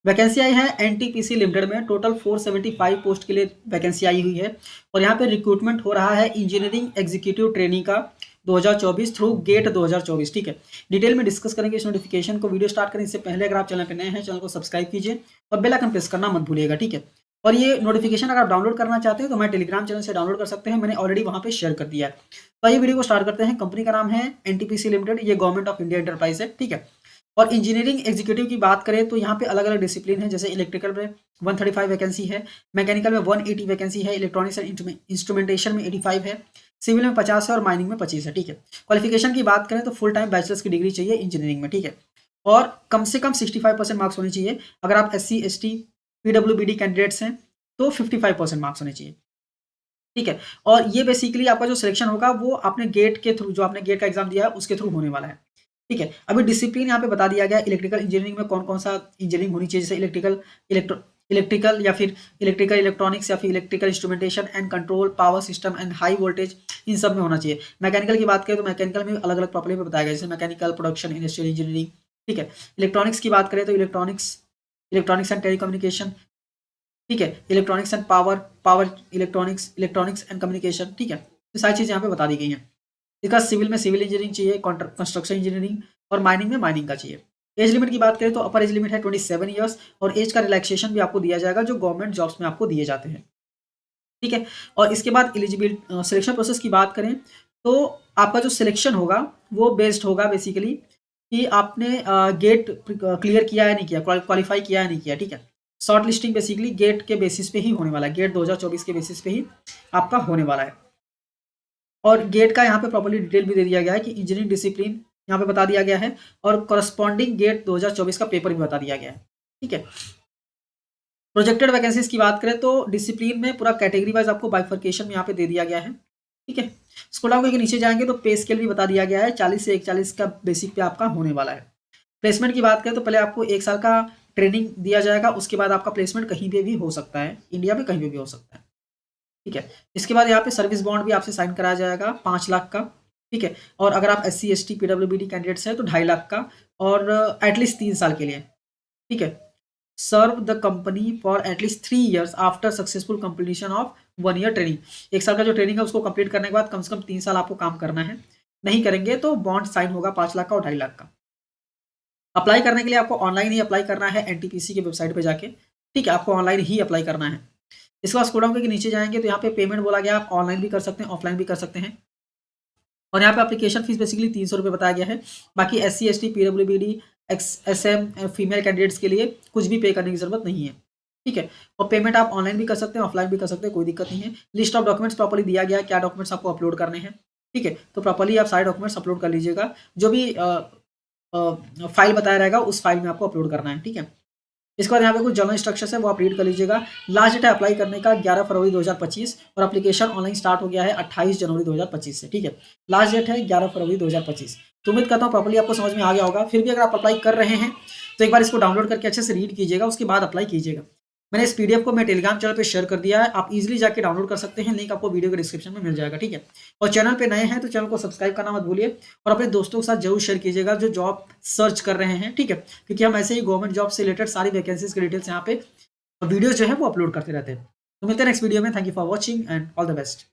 Vacancy आई है NTPC limited में, total 475 post के लिए वैकेंसी आई हुई है। और यहाँ पे रिक्रूटमेंट हो रहा है इंजीनियरिंग एग्जीक्यूटिव ट्रेनिंग का 2024 थ्रू गेट 2024। ठीक है, डिटेल में डिस्कस करेंगे इस नोटिफिकेशन को। वीडियो स्टार्ट करने से पहले अगर आप चैनल पर नए हैं, चैनल को सब्सक्राइब कीजिए और बेल आइकन प्रेस करना मत भूलिएगा। ठीक है, और ये नोटिफिकेशन अगर आप डाउनलोड करना चाहते हैं तो मैं टेलीग्राम चैनल से डाउनलोड कर सकते हैं, मैंने ऑलरेडी वहाँ पे शेयर कर दिया है। तो ये वीडियो को स्टार्ट करते हैं। कंपनी का नाम है एनटीपीसी लिमिटेड, ये गवर्नमेंट ऑफ इंडिया इंटरप्राइज है। ठीक है, और इंजीनियरिंग एग्जीक्यूटिव की बात करें तो यहाँ पे अलग अलग डिसिप्लिन है, जैसे इलेक्ट्रिकल में 135 वैकेंसी है, मैकेनिकल में 180 वैकेंसी है, इलेक्ट्रॉनिक्स एंड इंस्ट्रूमेंटेशन में 85 है, सिविल में 50 है और माइनिंग में 25 है। ठीक है, क्वालिफिकेशन की बात करें तो फुल टाइम बैचलर्स की डिग्री चाहिए इंजीनियरिंग में। ठीक है, और कम से कम 65% मार्क्स होने चाहिए। अगर आप SC ST PWBD कैंडिडेट्स हैं तो 55% मार्क्स होने चाहिए। ठीक है, और ये बेसिकली आपका जो सिलेक्शन होगा वो आपने गेट के थ्रू, जो आपने गेट का एग्जाम दिया है उसके थ्रू होने वाला है। ठीक है, अभी डिसिप्लिन यहाँ पे बता दिया गया है। इलेक्ट्रिकल इंजीनियरिंग में कौन कौन सा इंजीनियरिंग होनी चाहिए, जैसे इलेक्ट्रिकल या फिर इलेक्ट्रिकल इलेक्ट्रॉनिक्स या फिर electrical instrumentation and control, power system and high voltage, इन सब में होना चाहिए। मैकेनिकल की बात करें तो मैकेनिकल में अलग अलग प्रॉब्लम में बताया गया, जैसे मैकेनिकल प्रोडक्शन इंडस्ट्रियल इंजीनियरिंग। ठीक है, इलेक्ट्रॉनिक्स की बात करें तो इलेक्ट्रॉनिक्स एंड टेलीकम्युनिकेशन। ठीक है, electronics and power electronics and communication. ठीक है, तो सारी चीज़ यहाँ पे बता दी गई हैं। इसका सिविल में सिविल इंजीनियरिंग चाहिए, कंस्ट्रक्शन इंजीनियरिंग, और माइनिंग में माइनिंग का चाहिए। एज लिमिट की बात करें तो अपर एज लिमिट है 27 ईयर्स, और एज का रिलैक्सेशन भी आपको दिया जाएगा जो गवर्नमेंट जॉब्स में आपको दिए जाते हैं। ठीक है, और इसके बाद एलिजिबिल सिलेक्शन प्रोसेस की बात करें तो आपका जो सिलेक्शन होगा वो बेस्ड होगा बेसिकली कि आपने गेट क्लियर किया है नहीं किया, क्वालिफाई किया है नहीं किया। ठीक है, शॉर्ट लिस्टिंग बेसिकली गेट के बेसिस पे ही होने वाला है, गेट 2024 के बेसिस पे ही आपका होने वाला है। और गेट का यहाँ पे प्रॉपर्ली डिटेल भी दे दिया गया है कि इंजीनियरिंग डिसिप्लिन यहाँ पे बता दिया गया है, और करस्पॉन्डिंग गेट 2024 का पेपर भी बता दिया गया है। ठीक है, प्रोजेक्टेड वैकेंसीज की बात करें तो डिसिप्लिन में पूरा कैटेगरी वाइज आपको बाइफर्केशन में यहाँ पे दे दिया गया है। ठीक है, स्क्रॉल डाउन करके नीचे जाएंगे तो पे स्केल भी बता दिया गया है, 40 से 41 का बेसिक पे आपका होने वाला है। प्लेसमेंट की बात करें तो पहले आपको 1 साल का ट्रेनिंग दिया जाएगा, उसके बाद आपका प्लेसमेंट कहीं पे भी हो सकता है, इंडिया में कहीं पे भी हो सकता है। ठीक है, इसके बाद यहाँ पे सर्विस बॉन्ड भी आपसे साइन कराया जाएगा 5 लाख का। ठीक है, और अगर आप SC ST PWBD कैंडिडेट्स हैं तो 2.5 लाख का, और एटलीस्ट 3 साल के लिए। ठीक है, serve the company for at least 3 years after successful completion of 1 year training. 1 साल का जो ट्रेनिंग है उसको कंप्लीट करने के बाद कम से कम 3 साल आपको काम करना है, नहीं करेंगे तो बॉन्ड साइन होगा 5 लाख का और 2.5 लाख का। अप्लाई करने के लिए आपको ऑनलाइन ही अप्लाई करना है एनटीपीसी की वेबसाइट पे जाके। ठीक है, आपको ऑनलाइन ही अप्लाई करना है। इसके बाद स्क्रॉल डाउन करके नीचे जाएंगे तो यहाँ पे पेमेंट बोला गया, आप ऑनलाइन भी कर सकते हैं, ऑफलाइन भी कर सकते हैं। और यहाँ पे एप्लीकेशन फीस बेसिकली 300 रुपये बताया गया है। बाकी SC ST PWBD SM female candidates के लिए कुछ भी पे करने की जरूरत नहीं है। ठीक है, और पेमेंट आप ऑनलाइन भी कर सकते हैं, ऑफलाइन भी कर सकते हैं, कोई दिक्कत नहीं है। लिस्ट ऑफ डॉक्यूमेंट्स प्रॉपर्ली दिया गया है, क्या डॉक्यूमेंट्स आपको अपलोड करने हैं। ठीक है, तो प्रॉपर्ली आप सारे डॉक्यूमेंट्स अपलोड कर लीजिएगा, जो भी फाइल बताया रहेगा उस फाइल में आपको अपलोड करना है। ठीक है, इसके बाद यहाँ पे कुछ जनरल इंस्ट्रक्शंस है वो आप रीड कर लीजिएगा। लास्ट डेट है अप्लाई करने का 11 फरवरी 2025, और एप्लीकेशन ऑनलाइन स्टार्ट हो गया है 28 जनवरी 2025 से। ठीक है, लास्ट डेट है 11 फरवरी 2025। तो उम्मीद करता हूँ प्रॉपर्ली आपको समझ में आ गया होगा। फिर भी अगर आप अप्लाई कर रहे हैं तो एक बार इसको डाउनलोड करके अच्छे से रीड कीजिएगा, उसके बाद अप्लाई कीजिएगा। मैंने इस PDF को मैं टेलीग्राम चैनल पे शेयर कर दिया है, आप इजीली जाके डाउनलोड कर सकते हैं, लिंक आपको वीडियो के डिस्क्रिप्शन में मिल जाएगा। ठीक है, और चैनल पे नए हैं तो चैनल को सब्सक्राइब करना मत भूलिए, और अपने दोस्तों के साथ जरूर शेयर कीजिएगा जो जॉब सर्च कर रहे हैं। ठीक है, क्योंकि हम ऐसे ही गवर्नमेंट जॉब से रिलेटेड सारी वैकेंसीज के डिटेल्स यहाँ पे वीडियो जो है वो अपलोड करते रहते हैं। तो मिलते हैं नेक्स्ट वीडियो में। Thank you for watching and all the best.